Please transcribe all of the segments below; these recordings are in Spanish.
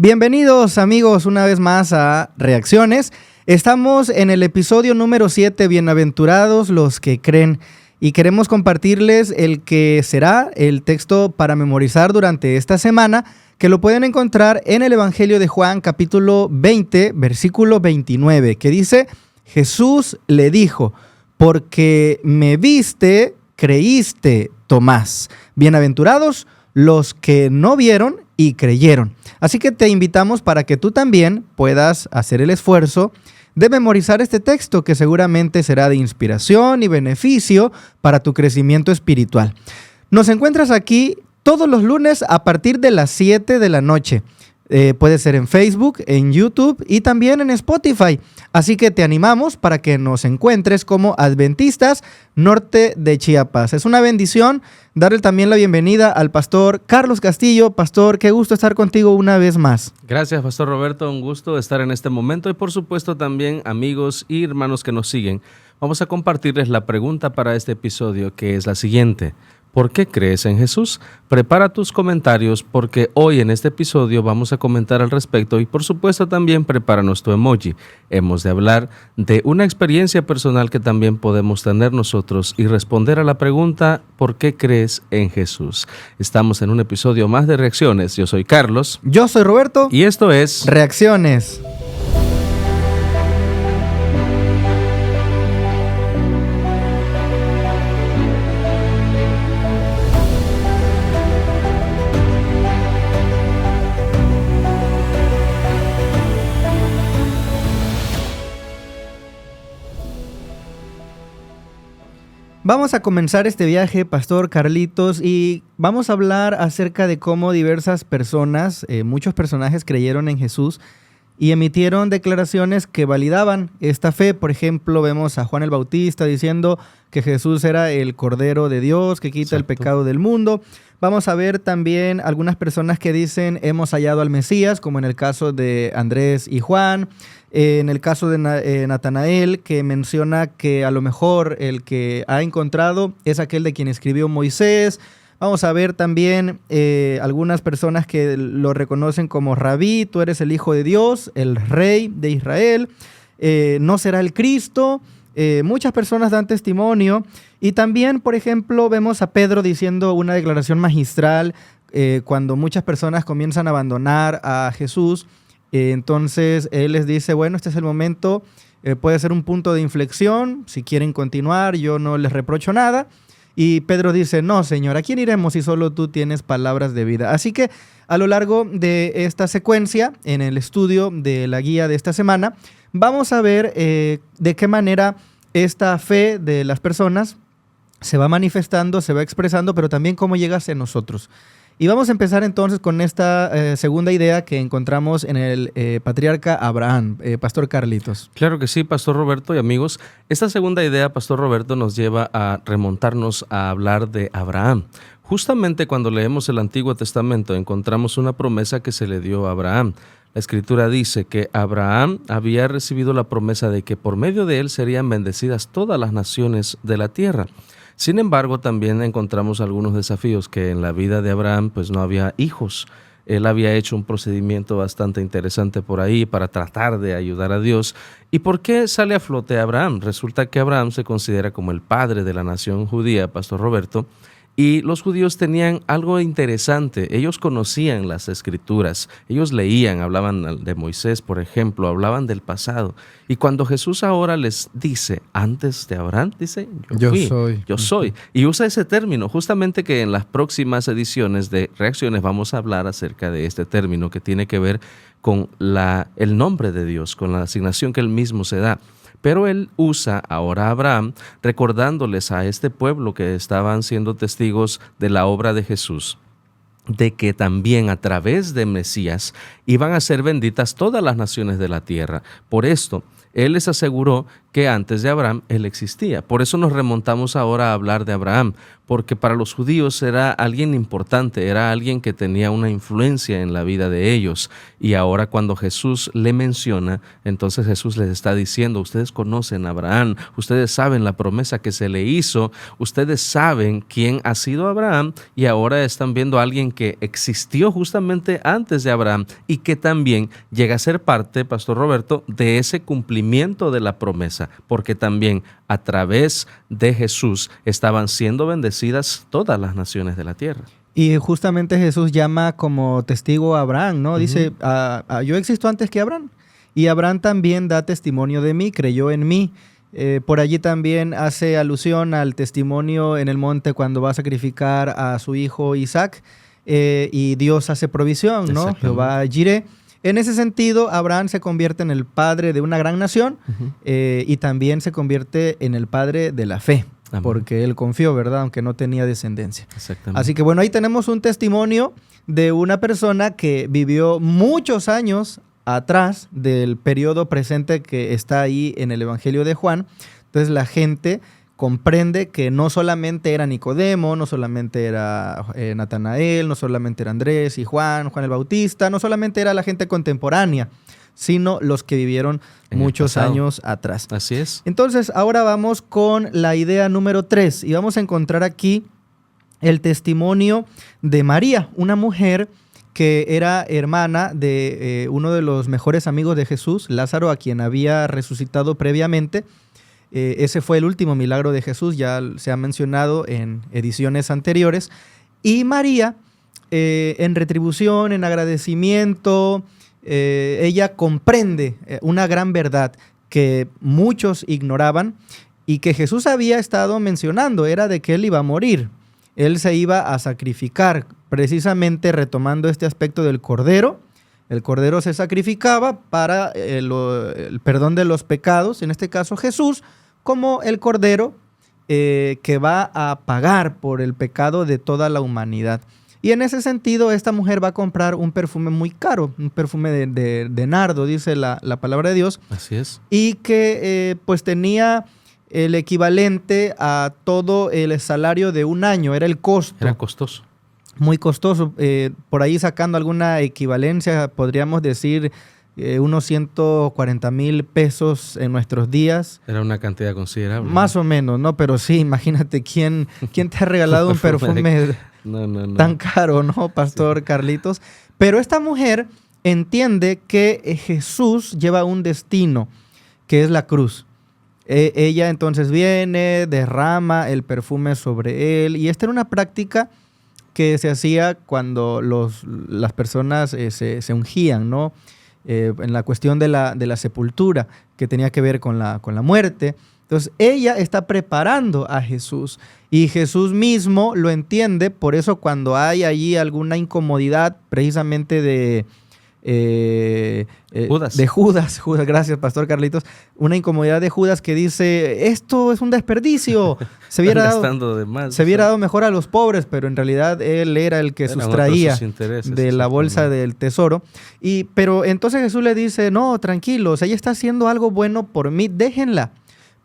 Bienvenidos amigos una vez más a Reacciones. Estamos en el episodio número 7, Bienaventurados los que creen, y queremos compartirles el que será el texto para memorizar durante esta semana, que lo pueden encontrar en el Evangelio de Juan capítulo 20, versículo 29, que dice: Jesús le dijo, porque me viste, creíste, Tomás. Bienaventurados los que no vieron y creyeron. Así que te invitamos para que tú también puedas hacer el esfuerzo de memorizar este texto, que seguramente será de inspiración y beneficio para tu crecimiento espiritual. Nos encuentras aquí todos los lunes a partir de las 7 de la noche. Puede ser en Facebook, en YouTube y también en Spotify. Así que te animamos para que nos encuentres como Adventistas Norte de Chiapas. Es una bendición darle también la bienvenida al pastor Carlos Castillo. Pastor, qué gusto estar contigo una vez más. Gracias, pastor Roberto. Un gusto estar en este momento y por supuesto también amigos y hermanos que nos siguen. Vamos a compartirles la pregunta para este episodio, que es la siguiente: ¿por qué crees en Jesús? Prepara tus comentarios porque hoy en este episodio vamos a comentar al respecto y por supuesto también prepáranos tu emoji. Hemos de hablar de una experiencia personal que también podemos tener nosotros y responder a la pregunta ¿por qué crees en Jesús? Estamos en un episodio más de Reacciones. Yo soy Carlos. Yo soy Roberto. Y esto es Reacciones. Vamos a comenzar este viaje, Pastor Carlitos, y vamos a hablar acerca de cómo diversas personas, muchos personajes creyeron en Jesús y emitieron declaraciones que validaban esta fe. Por ejemplo, vemos a Juan el Bautista diciendo que Jesús era el Cordero de Dios que quita el pecado del mundo. Vamos a ver también algunas personas que dicen hemos hallado al Mesías, como en el caso de Andrés y Juan. En el caso de Natanael, que menciona que a lo mejor el que ha encontrado es aquel de quien escribió Moisés. Vamos a ver también algunas personas que lo reconocen como Rabí, tú eres el Hijo de Dios, el Rey de Israel, no será el Cristo. Muchas personas dan testimonio y también, por ejemplo, vemos a Pedro diciendo una declaración magistral cuando muchas personas comienzan a abandonar a Jesús. Entonces él les dice, bueno, este es el momento, puede ser un punto de inflexión, si quieren continuar yo no les reprocho nada. Y Pedro dice, no, Señor, ¿a quién iremos si solo tú tienes palabras de vida? Así que a lo largo de esta secuencia, en el estudio de la guía de esta semana, vamos a ver de qué manera esta fe de las personas se va manifestando, se va expresando, pero también cómo llega hacia nosotros. Y vamos a empezar entonces con esta segunda idea que encontramos en el patriarca Abraham, Pastor Carlitos. Claro que sí, Pastor Roberto y amigos. Esta segunda idea, Pastor Roberto, nos lleva a remontarnos a hablar de Abraham. Justamente cuando leemos el Antiguo Testamento encontramos una promesa que se le dio a Abraham. La Escritura dice que Abraham había recibido la promesa de que por medio de él serían bendecidas todas las naciones de la tierra. Sin embargo, también encontramos algunos desafíos, que en la vida de Abraham pues no había hijos. Él había hecho un procedimiento bastante interesante por ahí para tratar de ayudar a Dios. ¿Y por qué sale a flote Abraham? Resulta que Abraham se considera como el padre de la nación judía, Pastor Roberto, y los judíos tenían algo interesante. Ellos conocían las Escrituras, ellos leían, hablaban de Moisés, por ejemplo, hablaban del pasado. Y cuando Jesús ahora les dice, antes de Abraham, dice, yo soy. Y usa ese término, justamente que en las próximas ediciones de Reacciones vamos a hablar acerca de este término que tiene que ver con el nombre de Dios, con la asignación que él mismo se da. Pero él usa ahora a Abraham recordándoles a este pueblo que estaban siendo testigos de la obra de Jesús, de que también a través de Mesías iban a ser benditas todas las naciones de la tierra. Por esto, él les aseguró que antes de Abraham él existía. Por eso nos remontamos ahora a hablar de Abraham, porque para los judíos era alguien importante, era alguien que tenía una influencia en la vida de ellos. Y ahora cuando Jesús le menciona, entonces Jesús les está diciendo, ustedes conocen a Abraham, ustedes saben la promesa que se le hizo, ustedes saben quién ha sido Abraham, y ahora están viendo a alguien que existió justamente antes de Abraham y que también llega a ser parte, Pastor Roberto, de ese cumplimiento de la promesa, porque también a través de Jesús estaban siendo bendecidas todas las naciones de la tierra. Y justamente Jesús llama como testigo a Abraham, ¿no? Dice, yo existo antes que Abraham. Y Abraham también da testimonio de mí, creyó en mí. Por allí también hace alusión al testimonio en el monte cuando va a sacrificar a su hijo Isaac. Y Dios hace provisión, ¿no? Jehová Jireh. En ese sentido, Abraham se convierte en el padre de una gran nación y también se convierte en el padre de la fe, porque él confió, ¿verdad? Aunque no tenía descendencia. Así que bueno, ahí tenemos un testimonio de una persona que vivió muchos años atrás del periodo presente que está ahí en el Evangelio de Juan. Entonces la gente comprende que no solamente era Nicodemo, no solamente era Natanael, no solamente era Andrés y Juan el Bautista, no solamente era la gente contemporánea, sino los que vivieron muchos años atrás. Así es. Entonces, ahora vamos con la idea número 3 y vamos a encontrar aquí el testimonio de María, una mujer que era hermana de uno de los mejores amigos de Jesús, Lázaro, a quien había resucitado previamente. Ese fue el último milagro de Jesús, ya se ha mencionado en ediciones anteriores. Y María, en retribución, en agradecimiento, ella comprende una gran verdad que muchos ignoraban y que Jesús había estado mencionando, era de que él iba a morir. Él se iba a sacrificar, precisamente retomando este aspecto del cordero. El cordero se sacrificaba para el perdón de los pecados, en este caso Jesús, como el cordero que va a pagar por el pecado de toda la humanidad. Y en ese sentido, esta mujer va a comprar un perfume muy caro, un perfume de nardo, dice la palabra de Dios. Así es. Y que pues tenía el equivalente a todo el salario de un año, era el costo. Era costoso. Muy costoso. Por ahí sacando alguna equivalencia, podríamos decir unos 140,000 pesos en nuestros días. Era una cantidad considerable. Más o menos, ¿no? Pero sí, imagínate, ¿quién te ha regalado un perfume tan caro, ¿no, Pastor Carlitos? Pero esta mujer entiende que Jesús lleva un destino, que es la cruz. Ella entonces viene, derrama el perfume sobre él, y esta era una práctica que se hacía cuando las personas se ungían, ¿no? En la cuestión de la sepultura, que tenía que ver con la muerte. Entonces, ella está preparando a Jesús y Jesús mismo lo entiende. Por eso, cuando hay allí alguna incomodidad, precisamente de Judas, gracias, Pastor Carlitos, una incomodidad de Judas que dice, esto es un desperdicio, se hubiera dado mejor a los pobres, pero en realidad él era el que sustraía de la bolsa del tesoro. Pero entonces Jesús le dice, no, tranquilos, ella está haciendo algo bueno por mí, déjenla,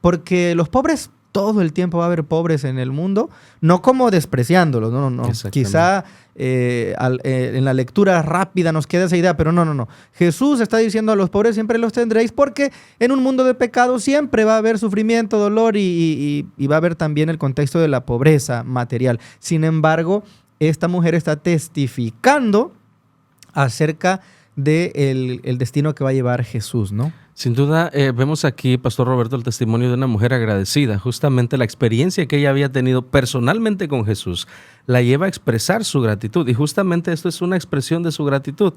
porque los pobres, todo el tiempo va a haber pobres en el mundo, no como despreciándolos, no. Quizá en la lectura rápida nos queda esa idea, pero no. Jesús está diciendo a los pobres siempre los tendréis, porque en un mundo de pecado siempre va a haber sufrimiento, dolor y va a haber también el contexto de la pobreza material. Sin embargo, esta mujer está testificando acerca del destino que va a llevar Jesús, ¿no? Sin duda, vemos aquí, Pastor Roberto, el testimonio de una mujer agradecida. Justamente la experiencia que ella había tenido personalmente con Jesús la lleva a expresar su gratitud. Y justamente esto es una expresión de su gratitud.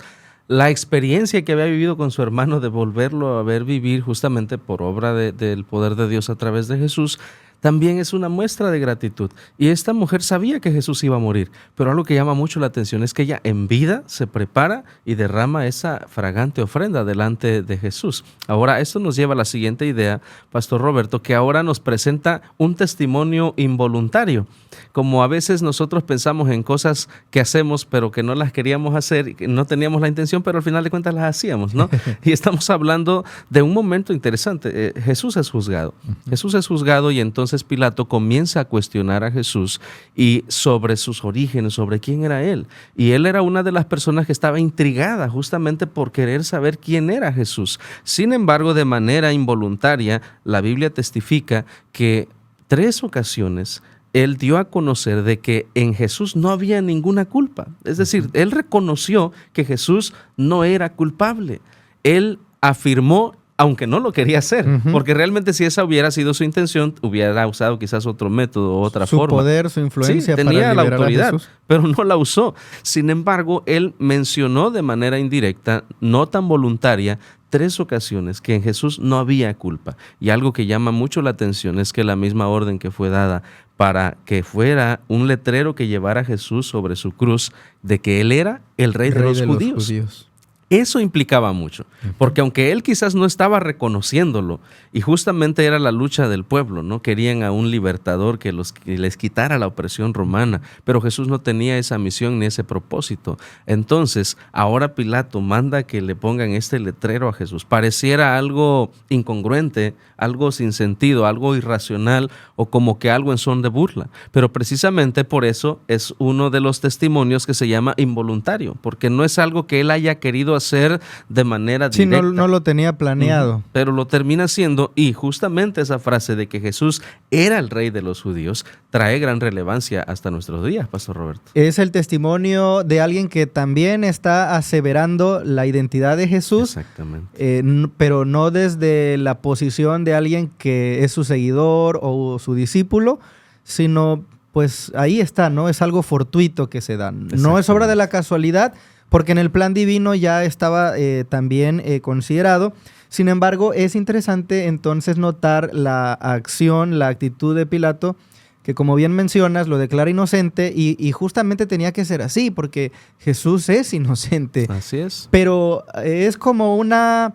La experiencia que había vivido con su hermano de volverlo a ver vivir justamente por obra del poder de Dios a través de Jesús, también es una muestra de gratitud. Y esta mujer sabía que Jesús iba a morir, pero algo que llama mucho la atención es que ella en vida se prepara y derrama esa fragante ofrenda delante de Jesús. Ahora, esto nos lleva a la siguiente idea, Pastor Roberto, que ahora nos presenta un testimonio involuntario. Como a veces nosotros pensamos en cosas que hacemos, pero que no las queríamos hacer, que no teníamos la intención, pero al final de cuentas las hacíamos, ¿no? Y estamos hablando de un momento interesante. Jesús es juzgado. Jesús es juzgado y entonces entonces Pilato comienza a cuestionar a Jesús y sobre sus orígenes, sobre quién era él. Y él era una de las personas que estaba intrigada justamente por querer saber quién era Jesús. Sin embargo, de manera involuntaria, la Biblia testifica que 3 ocasiones él dio a conocer de que en Jesús no había ninguna culpa. Es decir, él reconoció que Jesús no era culpable. Él afirmó, aunque no lo quería hacer, porque realmente si esa hubiera sido su intención, hubiera usado quizás otro método o otra forma. Su poder, su influencia, sí, tenía para la liberar autoridad, a Jesús, pero no la usó. Sin embargo, él mencionó de manera indirecta, no tan voluntaria, 3 ocasiones que en Jesús no había culpa. Y algo que llama mucho la atención es que la misma orden que fue dada para que fuera un letrero que llevara a Jesús sobre su cruz de que él era el rey de los judíos. Eso implicaba mucho, porque aunque él quizás no estaba reconociéndolo, y justamente era la lucha del pueblo, ¿no? Querían a un libertador que les quitara la opresión romana, pero Jesús no tenía esa misión ni ese propósito. Entonces, ahora Pilato manda que le pongan este letrero a Jesús. Pareciera algo incongruente, algo sin sentido, algo irracional o como que algo en son de burla, pero precisamente por eso es uno de los testimonios que se llama involuntario, porque no es algo que él haya querido hacer de manera directa. Sí, no lo tenía planeado. Pero lo termina haciendo, y justamente esa frase de que Jesús era el rey de los judíos trae gran relevancia hasta nuestros días, Pastor Roberto. Es el testimonio de alguien que también está aseverando la identidad de Jesús. Exactamente. Pero no desde la posición de alguien que es su seguidor o su discípulo, sino pues ahí está, ¿no? Es algo fortuito que se da. No es obra de la casualidad, porque en el plan divino ya estaba también considerado. Sin embargo, es interesante entonces notar la acción, la actitud de Pilato, que como bien mencionas, lo declara inocente y justamente tenía que ser así, porque Jesús es inocente. Así es. Pero es como una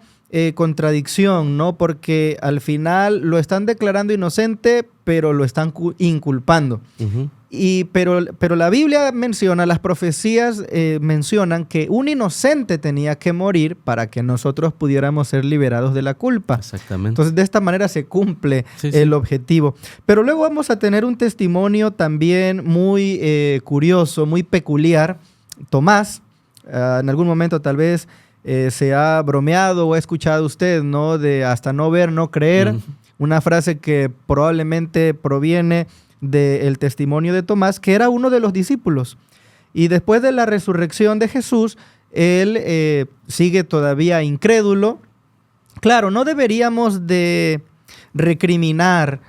contradicción, ¿no? Porque al final lo están declarando inocente, pero lo están inculpando. Pero la Biblia menciona, las profecías mencionan que un inocente tenía que morir para que nosotros pudiéramos ser liberados de la culpa. Exactamente. Entonces, de esta manera se cumple el objetivo. Pero luego vamos a tener un testimonio también muy curioso, muy peculiar. Tomás, en algún momento tal vez se ha bromeado o ha escuchado usted, ¿no? De hasta no ver, no creer. Una frase que probablemente proviene del testimonio de Tomás, que era uno de los discípulos. Y después de la resurrección de Jesús, él sigue todavía incrédulo. Claro, no deberíamos de recriminar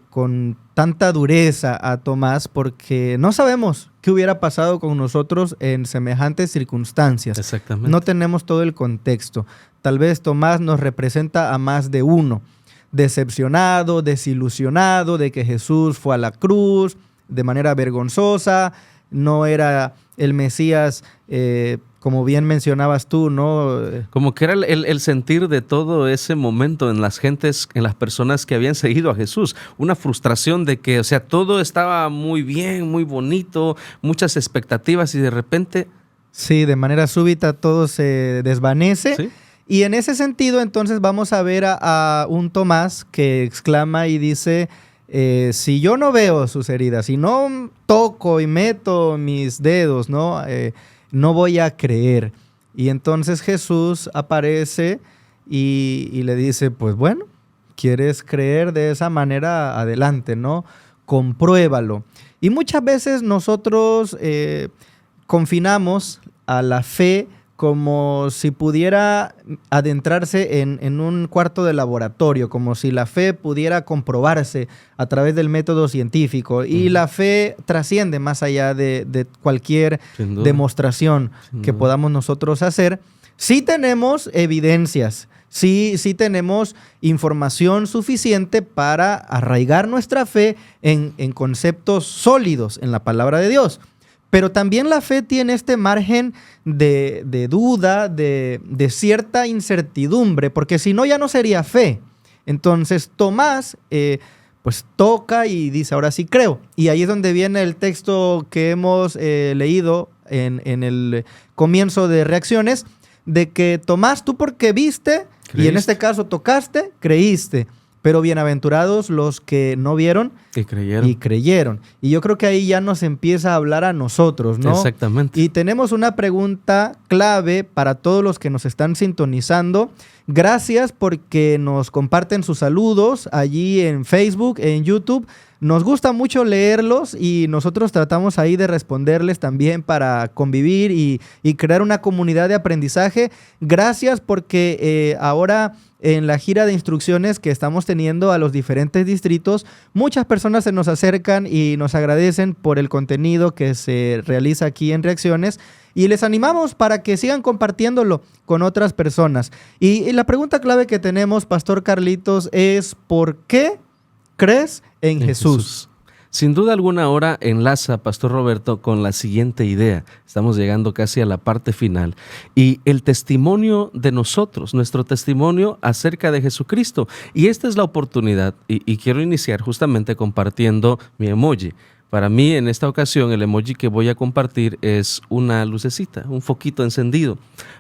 con tanta dureza a Tomás, porque no sabemos qué hubiera pasado con nosotros en semejantes circunstancias. Exactamente. No tenemos todo el contexto. Tal vez Tomás nos representa a más de uno. Decepcionado, desilusionado de que Jesús fue a la cruz de manera vergonzosa, no era el Mesías, como bien mencionabas tú, ¿no? Como que era el sentir de todo ese momento en las gentes, en las personas que habían seguido a Jesús, una frustración de que, o sea, todo estaba muy bien, muy bonito, muchas expectativas y de repente... Sí, de manera súbita todo se desvanece. ¿Sí? Y en ese sentido, entonces, vamos a ver a un Tomás que exclama y dice, si yo no veo sus heridas, si no toco y meto mis dedos, ¿no? No voy a creer. Y entonces Jesús aparece y le dice, pues bueno, ¿quieres creer de esa manera? Adelante, ¿no? Compruébalo. Y muchas veces nosotros confinamos a la fe como si pudiera adentrarse en un cuarto de laboratorio, como si la fe pudiera comprobarse a través del método científico. Y la fe trasciende más allá de cualquier demostración que podamos nosotros hacer. Sí tenemos evidencias, sí tenemos información suficiente para arraigar nuestra fe en conceptos sólidos en la palabra de Dios. Pero también la fe tiene este margen de duda, de cierta incertidumbre, porque si no ya no sería fe. Entonces Tomás pues toca y dice, ahora sí creo. Y ahí es donde viene el texto que hemos leído en el comienzo de Reacciones, de que Tomás, tú porque viste, ¿creíste? Y en este caso tocaste, creíste. Pero bienaventurados los que no vieron Y creyeron. y creyeron. Y yo creo que ahí ya nos empieza a hablar a nosotros, ¿no? Exactamente. Y tenemos una pregunta clave para todos los que nos están sintonizando. Gracias porque nos comparten sus saludos allí en Facebook, en YouTube. Nos gusta mucho leerlos y nosotros tratamos ahí de responderles también para convivir y crear una comunidad de aprendizaje. Gracias porque ahora en la gira de instrucciones que estamos teniendo a los diferentes distritos, muchas personas se nos acercan y nos agradecen por el contenido que se realiza aquí en Reacciones y les animamos para que sigan compartiéndolo con otras personas. Y la pregunta clave que tenemos, Pastor Carlitos, es ¿por qué crees en Jesús? Sin duda alguna ahora enlaza, Pastor Roberto, con la siguiente idea. Estamos llegando casi a la parte final. Y el testimonio de nosotros, nuestro testimonio acerca de Jesucristo. Y esta es la oportunidad, y quiero iniciar justamente compartiendo mi emoji. Para mí, en esta ocasión, el emoji que voy a compartir es una lucecita, un foquito encendido,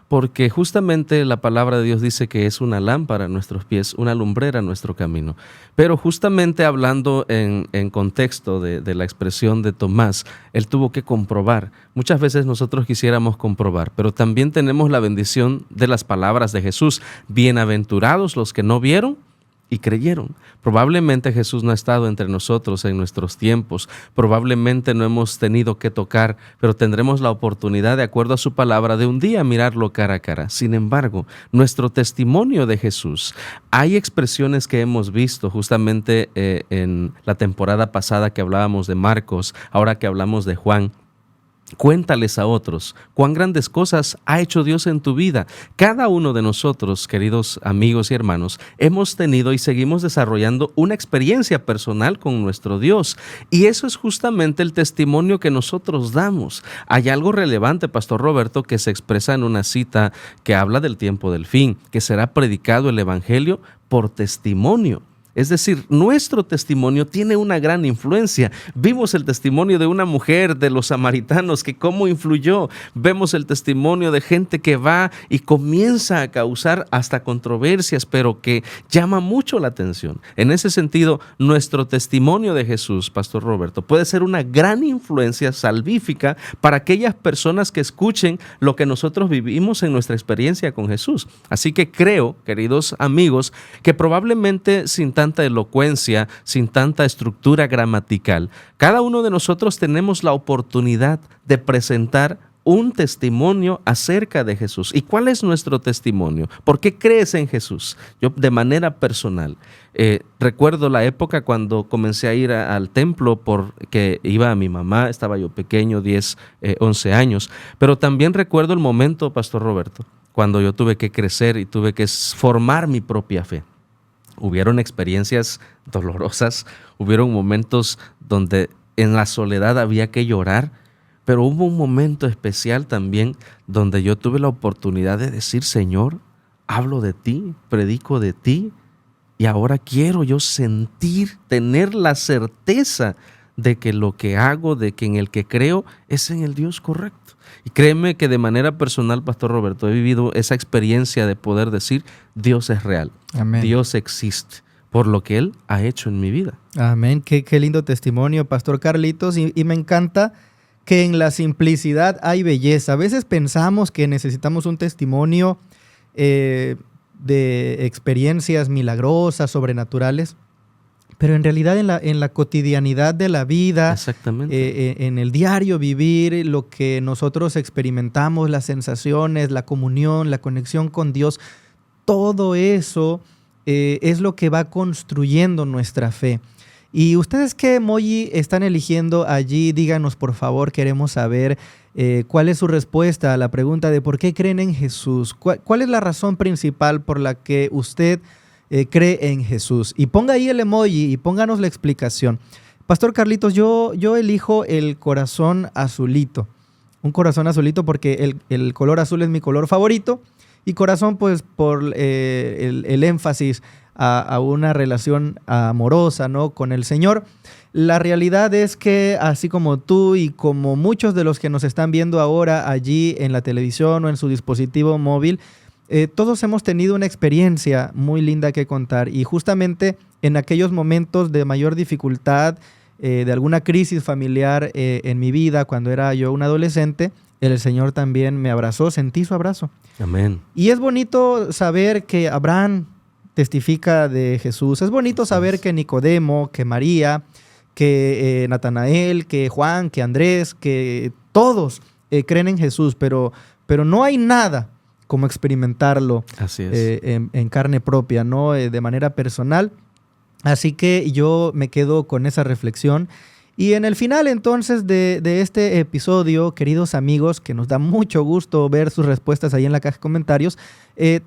porque justamente la palabra de Dios dice que es una lámpara a nuestros pies, una lumbrera a nuestro camino. Pero justamente hablando en contexto de la expresión de Tomás, él tuvo que comprobar. Muchas veces nosotros quisiéramos comprobar, pero también tenemos la bendición de las palabras de Jesús. Bienaventurados los que no vieron y creyeron. Probablemente Jesús no ha estado entre nosotros en nuestros tiempos, probablemente no hemos tenido que tocar, pero tendremos la oportunidad, de acuerdo a su palabra, de un día mirarlo cara a cara. Sin embargo, nuestro testimonio de Jesús, hay expresiones que hemos visto justamente en la temporada pasada que hablábamos de Marcos, ahora que hablamos de Juan. Cuéntales a otros cuán grandes cosas ha hecho Dios en tu vida. Cada uno de nosotros, queridos amigos y hermanos, hemos tenido y seguimos desarrollando una experiencia personal con nuestro Dios. Y eso es justamente el testimonio que nosotros damos. Hay algo relevante, Pastor Roberto, que se expresa en una cita que habla del tiempo del fin, que será predicado el Evangelio por testimonio. Es decir, nuestro testimonio tiene una gran influencia. Vimos el testimonio de una mujer, de los samaritanos, que cómo influyó. Vemos el testimonio de gente que va y comienza a causar hasta controversias, pero que llama mucho la atención. En ese sentido, nuestro testimonio de Jesús, Pastor Roberto, puede ser una gran influencia salvífica para aquellas personas que escuchen lo que nosotros vivimos en nuestra experiencia con Jesús. Así que creo, queridos amigos, que probablemente sin tanta elocuencia, sin tanta estructura gramatical, cada uno de nosotros tenemos la oportunidad de presentar un testimonio acerca de Jesús. ¿Y cuál es nuestro testimonio? ¿Por qué crees en Jesús? Yo, de manera personal, recuerdo la época cuando comencé a ir al templo porque iba a mi mamá, estaba yo pequeño, 10, 11 años, pero también recuerdo el momento, Pastor Roberto, cuando yo tuve que crecer y tuve que formar mi propia fe. Hubieron experiencias dolorosas, hubieron momentos donde en la soledad había que llorar, pero hubo un momento especial también donde yo tuve la oportunidad de decir: Señor, hablo de ti, predico de ti, y ahora quiero yo sentir, tener la certeza de que lo que hago, de que en el que creo, es en el Dios correcto. Y créeme que de manera personal, Pastor Roberto, he vivido esa experiencia de poder decir: Dios es real, Amén. Dios existe, por lo que Él ha hecho en mi vida. Amén. Qué lindo testimonio, Pastor Carlitos. Y me encanta que en la simplicidad hay belleza. A veces pensamos que necesitamos un testimonio de experiencias milagrosas, sobrenaturales, pero en realidad en la cotidianidad de la vida, en el diario vivir, lo que nosotros experimentamos, las sensaciones, la comunión, la conexión con Dios, todo eso es lo que va construyendo nuestra fe. ¿Y ustedes qué emoji están eligiendo allí? Díganos, por favor, queremos saber cuál es su respuesta a la pregunta de por qué creen en Jesús. ¿Cuál es la razón principal por la que usted cree en Jesús? Y ponga ahí el emoji y pónganos la explicación. Pastor Carlitos, yo elijo el corazón azulito. Un corazón azulito porque el color azul es mi color favorito. Y corazón, pues, por el énfasis a una relación amorosa, ¿no?, con el Señor. La realidad es que, así como tú y como muchos de los que nos están viendo ahora allí en la televisión o en su dispositivo móvil, todos hemos tenido una experiencia muy linda que contar, y justamente en aquellos momentos de mayor dificultad, de alguna crisis familiar en mi vida, cuando era yo un adolescente, el Señor también me abrazó, sentí su abrazo. Amén. Y es bonito saber que Abraham testifica de Jesús. Es bonito saber que Nicodemo, que María, que Natanael, que Juan, que Andrés, que todos creen en Jesús, pero no hay nada como experimentarlo. Así es. En carne propia, ¿no? De manera personal. Así que yo me quedo con esa reflexión. Y en el final entonces de este episodio, queridos amigos, que nos da mucho gusto ver sus respuestas ahí en la caja de comentarios,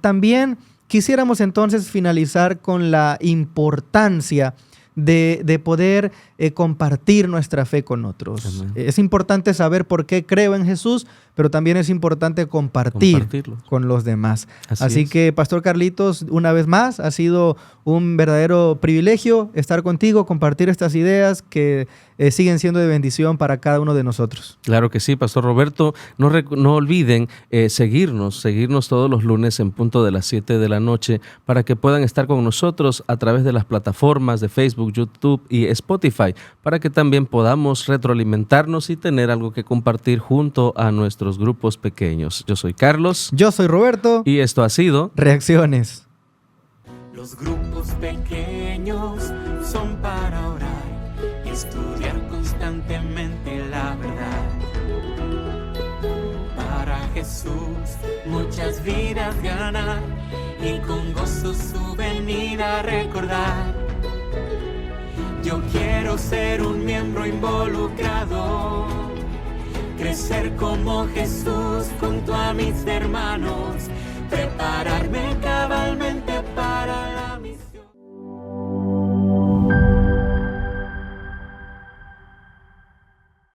también quisiéramos entonces finalizar con la importancia de poder compartir nuestra fe con otros. Es importante saber por qué creo en Jesús, pero también es importante compartirlo con los demás. Así que, Pastor Carlitos, una vez más, ha sido un verdadero privilegio estar contigo, compartir estas ideas que siguen siendo de bendición para cada uno de nosotros. Claro que sí, Pastor Roberto. No olviden seguirnos todos los lunes en punto de las 7 de la noche para que puedan estar con nosotros a través de las plataformas de Facebook, YouTube y Spotify, para que también podamos retroalimentarnos y tener algo que compartir junto a nuestros grupos pequeños. Yo soy Carlos. Yo soy Roberto. Y esto ha sido Reacciones. Los grupos pequeños son para orar y estudiar constantemente la verdad. Para Jesús muchas vidas ganar y con gozo su venida recordar. Yo quiero ser un miembro involucrado, crecer como Jesús junto a mis hermanos, prepararme cabalmente